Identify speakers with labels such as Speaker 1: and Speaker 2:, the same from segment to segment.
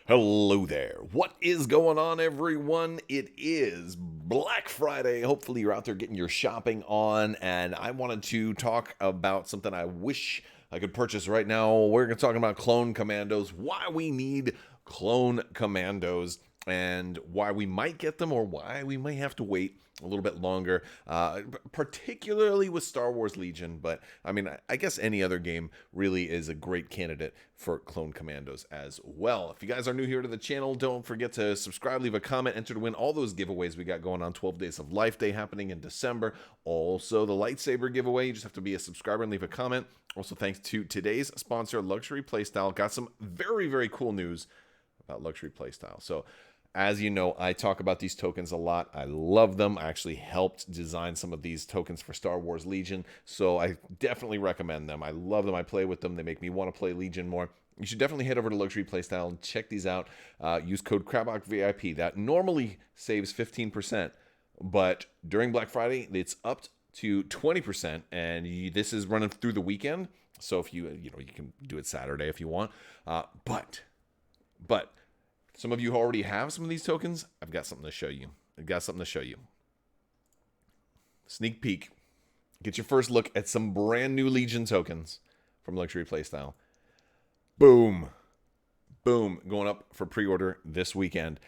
Speaker 1: Hello there. What is going on, everyone? It is Black Friday. Hopefully, you're out there getting your shopping on. And I wanted to talk about something I wish I could purchase right now. We're going to talk about Clone Commandos, why we need Clone Commandos, and why we might get them or why we might have to wait a little bit longer, particularly with Star Wars Legion. But I mean, I guess any other game really is a great candidate for Clone Commandos as well. If you guys are new here to the channel, don't forget to subscribe, leave a comment, enter to win all those giveaways we got going on. 12 Days of Life Day happening in December. Also, the lightsaber giveaway. You just have to be a subscriber and leave a comment. Also, thanks to today's sponsor, Luxury Playstyle. Got some very, very cool news about Luxury Playstyle. So, as you know, I talk about these tokens a lot. I love them. I actually helped design some of these tokens for Star Wars Legion, so I definitely recommend them. I love them. I play with them. They make me want to play Legion more. You should definitely head over to Luxury Playstyle and check these out. Use code Crabbok VIP. That normally saves 15%, but during Black Friday, it's up to 20%, and this is running through the weekend. So if you can do it Saturday if you want. But some of you already have some of these tokens. I've got something to show you. Sneak peek. Get your first look at some brand new Legion tokens from Luxury Playstyle. Boom. Boom. Going up for pre-order this weekend.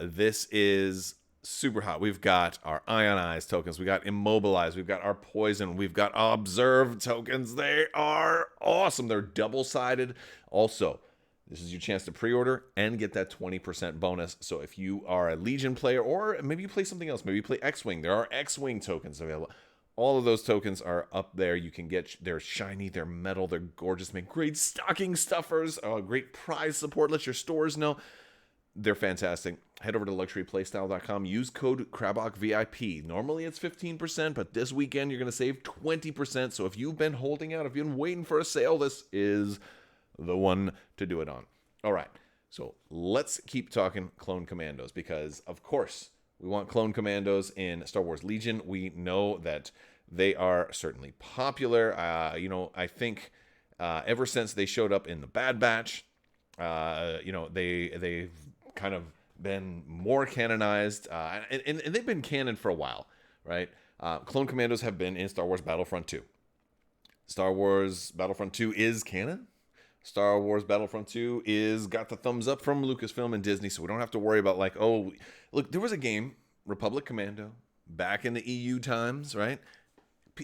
Speaker 1: This is super hot. We've got our Ionize tokens. We got Immobilize. We've got our Poison. We've got Observe tokens. They are awesome. They're double-sided. Also, this is your chance to pre-order and get that 20% bonus. So if you are a Legion player, or maybe you play something else, maybe you play X-Wing, there are X-Wing tokens available. All of those tokens are up there. You can get, they're shiny, they're metal, they're gorgeous, make great stocking stuffers, great prize support. Let your stores know. They're fantastic. Head over to luxuryplaystyle.com. Use code Crabbok VIP. Normally it's 15%, but this weekend you're going to save 20%. So if you've been holding out, if you've been waiting for a sale, this is the one to do it on. All right, so let's keep talking Clone Commandos, because of course we want Clone Commandos in Star Wars Legion. We know that they are certainly popular. I think ever since they showed up in the Bad Batch, they've kind of been more canonized, and they've been canon for a while, right? Clone Commandos have been in Star Wars Battlefront 2. Star Wars Battlefront 2 is canon. Star Wars Battlefront 2 is got the thumbs up from Lucasfilm and Disney, so we don't have to worry about like, oh, look, there was a game, Republic Commando, back in the EU times, right?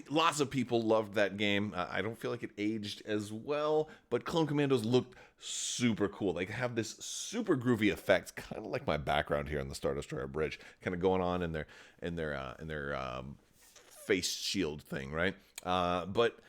Speaker 1: Lots of people loved that game. I don't feel like it aged as well, but Clone Commandos looked super cool. They have this super groovy effect, kind of like my background here on the Star Destroyer bridge, kind of going on in their face shield thing, right? But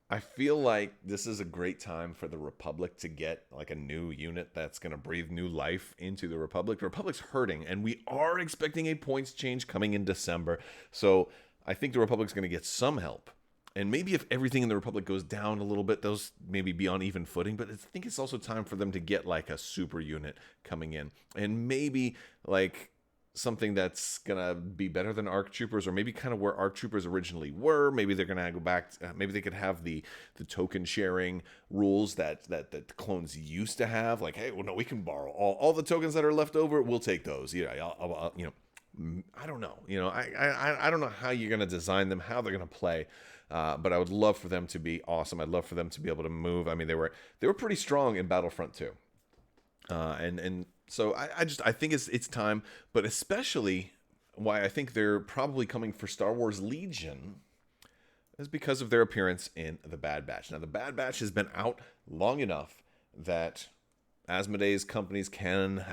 Speaker 1: I feel like this is a great time for the Republic to get like a new unit that's going to breathe new life into the Republic. The Republic's hurting, and we are expecting a points change coming in December. So I think the Republic's going to get some help. And maybe if everything in the Republic goes down a little bit, those maybe be on even footing. But I think it's also time for them to get like a super unit coming in. And maybe like something that's gonna be better than ARC Troopers, or maybe kind of where ARC Troopers originally were. Maybe they're gonna go back. Maybe they could have the token sharing rules that the clones used to have. Like, hey, well, no, we can borrow all the tokens that are left over. We'll take those. Yeah, I don't know. I don't know how you're gonna design them, how they're gonna play. But I would love for them to be awesome. I'd love for them to be able to move. I mean, they were pretty strong in Battlefront 2. So I think it's time, but especially why I think they're probably coming for Star Wars Legion is because of their appearance in the Bad Batch. Now, the Bad Batch has been out long enough that Asmodee's companies can,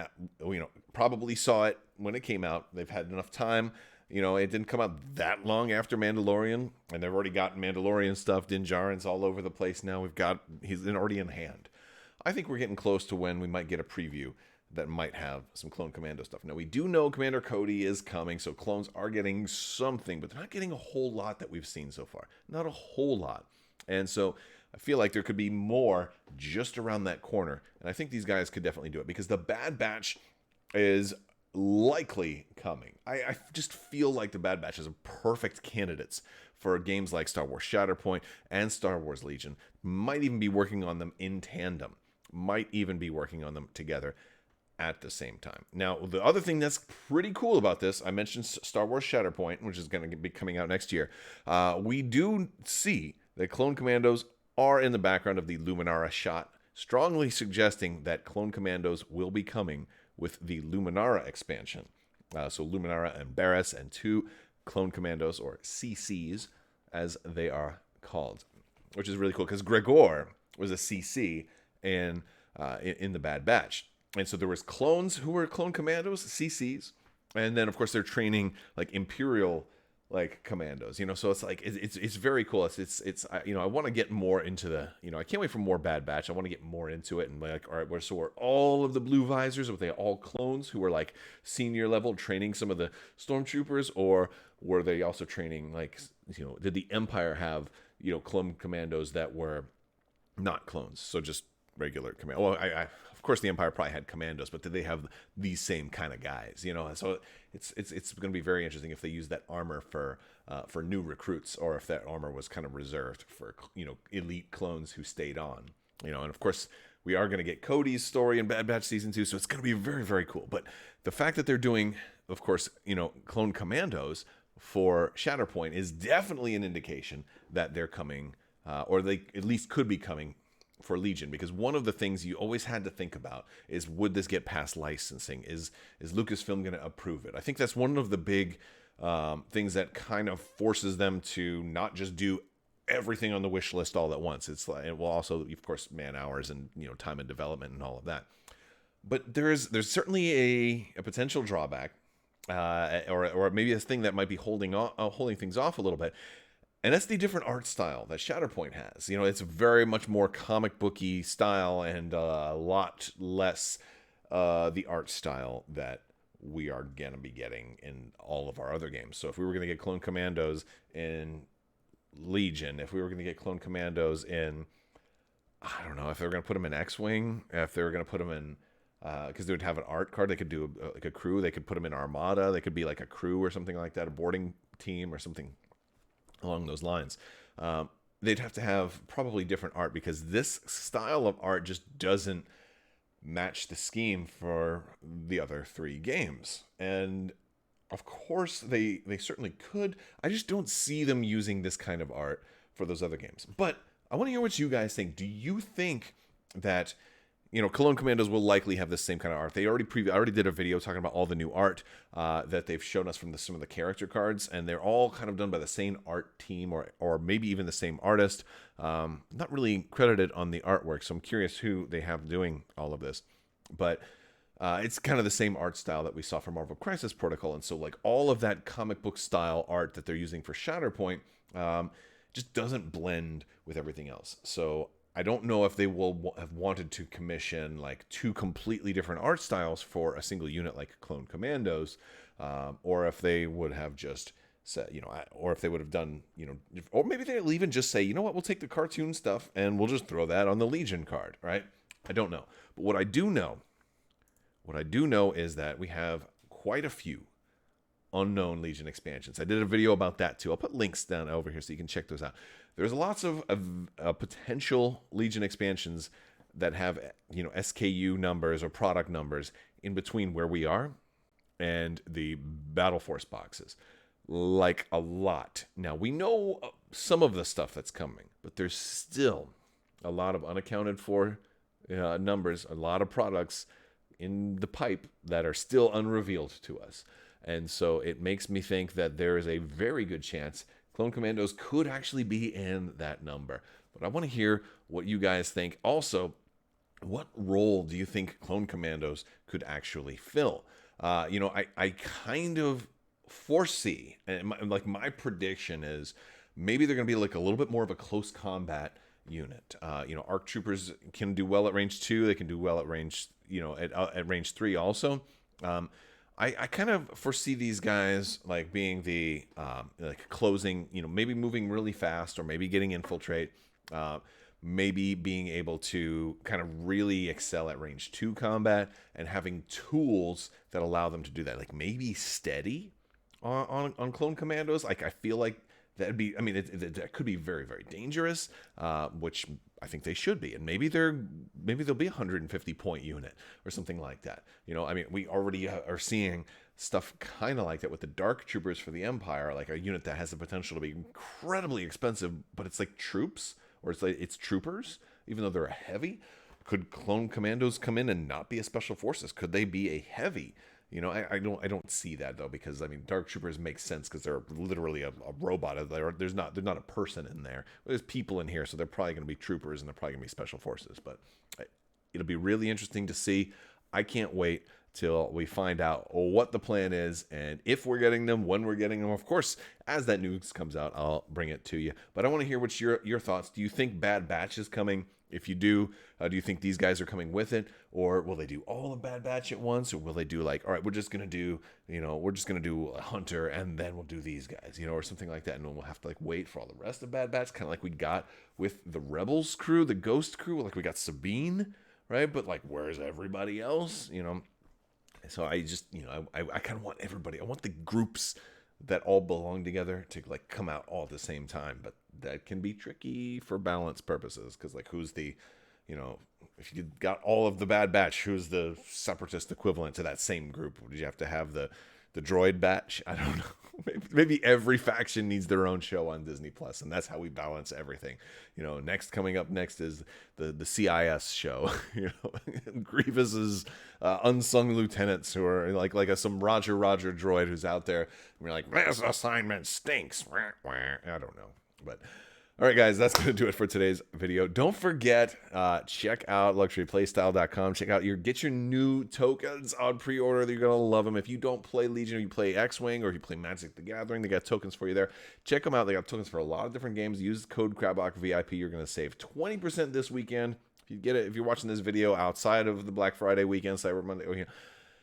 Speaker 1: probably saw it when it came out. They've had enough time. It didn't come out that long after Mandalorian, and they've already got Mandalorian stuff. Din Djarin's all over the place now. He's already in hand. I think we're getting close to when we might get a preview that might have some Clone Commando stuff. Now, we do know Commander Cody is coming, so clones are getting something, but they're not getting a whole lot that we've seen so far. Not a whole lot. And so I feel like there could be more just around that corner, and I think these guys could definitely do it, because the Bad Batch is likely coming. I just feel like the Bad Batch is a perfect candidates for games like Star Wars Shatterpoint and Star Wars Legion. Might even be working on them in tandem. Might even be working on them together. at the same time. Now, the other thing that's pretty cool about this, I mentioned Star Wars Shatterpoint, which is going to be coming out next year. We do see that Clone Commandos are in the background of the Luminara shot, strongly suggesting that Clone Commandos will be coming with the Luminara expansion. So Luminara and Barris and 2 Clone Commandos, or CCs, as they are called, which is really cool because Gregor was a CC in the Bad Batch. And so there was clones who were Clone Commandos, CCs, and then of course they're training like Imperial like commandos, so it's like it's very cool. It's I want to get more into the, I can't wait for more Bad Batch. I want to get more into it and like, all right, were all of the blue visors, were they all clones who were like senior level training some of the stormtroopers, or were they also training like, did the Empire have Clone Commandos that were not clones, so just regular command? Well, I of course the Empire probably had commandos, but did they have these same kind of guys? So it's going to be very interesting if they use that armor for new recruits, or if that armor was kind of reserved for elite clones who stayed on. And of course we are going to get Cody's story in Bad Batch season 2, so it's going to be very, very cool. But the fact that they're doing, of course, Clone Commandos for Shatterpoint is definitely an indication that they're coming, or they at least could be coming for Legion, because one of the things you always had to think about is, would this get past licensing? Is Lucasfilm going to approve it? I think that's one of the big things that kind of forces them to not just do everything on the wish list all at once. It's like, it will also, of course, man hours and time and development and all of that. But there's certainly a potential drawback, or maybe a thing that might be holding things off a little bit. And that's the different art style that Shatterpoint has. It's very much more comic booky style, and a lot less the art style that we are going to be getting in all of our other games. So if we were going to get Clone Commandos in Legion, if we were going to get Clone Commandos in, I don't know, if they were going to put them in X-Wing, if they were going to put them in, because they would have an art card, they could do like a crew, they could put them in Armada, they could be like a crew or something like that, a boarding team or something along those lines. They'd have to have probably different art, because this style of art just doesn't match the scheme for the other 3 games. And of course they certainly could. I just don't see them using this kind of art for those other games. But I want to hear what you guys think. Do you think that Clone Commandos will likely have the same kind of art? They already did a video talking about all the new art that they've shown us from some of the character cards, and they're all kind of done by the same art team, or maybe even the same artist. Not really credited on the artwork, so I'm curious who they have doing all of this. But it's kind of the same art style that we saw for Marvel Crisis Protocol, and so like all of that comic book style art that they're using for Shatterpoint just doesn't blend with everything else. So I don't know if they will have wanted to commission like 2 completely different art styles for a single unit like Clone Commandos, or if they would have just said, or if they would have done, or maybe they'll even just say, we'll take the cartoon stuff and we'll just throw that on the Legion card, right? I don't know. But what I do know is that we have quite a few unknown Legion expansions. I did a video about that too. I'll put links down over here so you can check those out. There's lots of potential Legion expansions that have SKU numbers or product numbers in between where we are and the Battle Force boxes, like a lot. Now we know some of the stuff that's coming, but there's still a lot of unaccounted for numbers, a lot of products in the pipe that are still unrevealed to us. And so it makes me think that there is a very good chance Clone Commandos could actually be in that number. But I want to hear what you guys think. Also, what role do you think Clone Commandos could actually fill? I kind of foresee, and my prediction is maybe they're going to be like a little bit more of a close combat unit. ARC troopers can do well at range 2. They can do well at range, at range 3 also. I kind of foresee these guys like being the like closing, maybe moving really fast, or maybe getting infiltrate, maybe being able to kind of really excel at range 2 combat and having tools that allow them to do that. Like maybe steady on Clone Commandos. Like I feel like that'd be, that could be very, very dangerous, which I think they should be, and maybe they'll be a 150-point unit or something like that. I mean, we already are seeing stuff kind of like that with the Dark Troopers for the Empire, like a unit that has the potential to be incredibly expensive, but it's like troops, or it's troopers, even though they're a heavy. Could Clone Commandos come in and not be a special forces? Could they be a heavy? I don't see that though, because I mean, Dark Troopers make sense because they're literally a robot. There's not a person in there. There's people in here, so they're probably going to be troopers and they're probably going to be special forces. But it'll be really interesting to see. I can't wait till we find out what the plan is and if we're getting them, when we're getting them. Of course, as that news comes out, I'll bring it to you. But I want to hear what's your thoughts. Do you think Bad Batch is coming? If you do you think these guys are coming with it, or will they do all of Bad Batch at once, or will they do like, all right, we're just gonna do a Hunter and then we'll do these guys, or something like that, and then we'll have to like wait for all the rest of Bad Batch, kind of like we got with the Rebels crew, the Ghost crew, like we got Sabine, right? But like, where's everybody else? So I just, I kind of want everybody. I want the groups that all belong together to like come out all at the same time, but that can be tricky for balance purposes, because like, who's the, if you got all of the Bad Batch, who's the separatist equivalent to that same group? Did you have to have the droid batch? I don't know. Maybe every faction needs their own show on Disney Plus, and that's how we balance everything. Coming up next is the CIS show. Grievous's unsung lieutenants who are like some Roger droid who's out there. And we're like, this assignment stinks. I don't know, but. All right, guys, that's going to do it for today's video. Don't forget, check out luxuryplaystyle.com. Get your new tokens on pre-order. You're going to love them. If you don't play Legion, or you play X-Wing, or you play Magic the Gathering, they got tokens for you there. Check them out. They got tokens for a lot of different games. Use code Crabbok VIP. You're going to save 20% this weekend. If you're watching this video outside of the Black Friday weekend, Cyber Monday,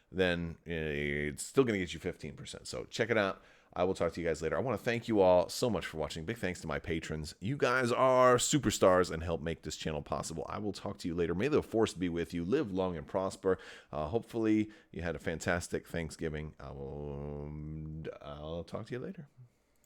Speaker 1: then it's still going to get you 15%. So check it out. I will talk to you guys later. I want to thank you all so much for watching. Big thanks to my patrons. You guys are superstars and help make this channel possible. I will talk to you later. May the Force be with you. Live long and prosper. Hopefully you had a fantastic Thanksgiving. I'll talk to you later.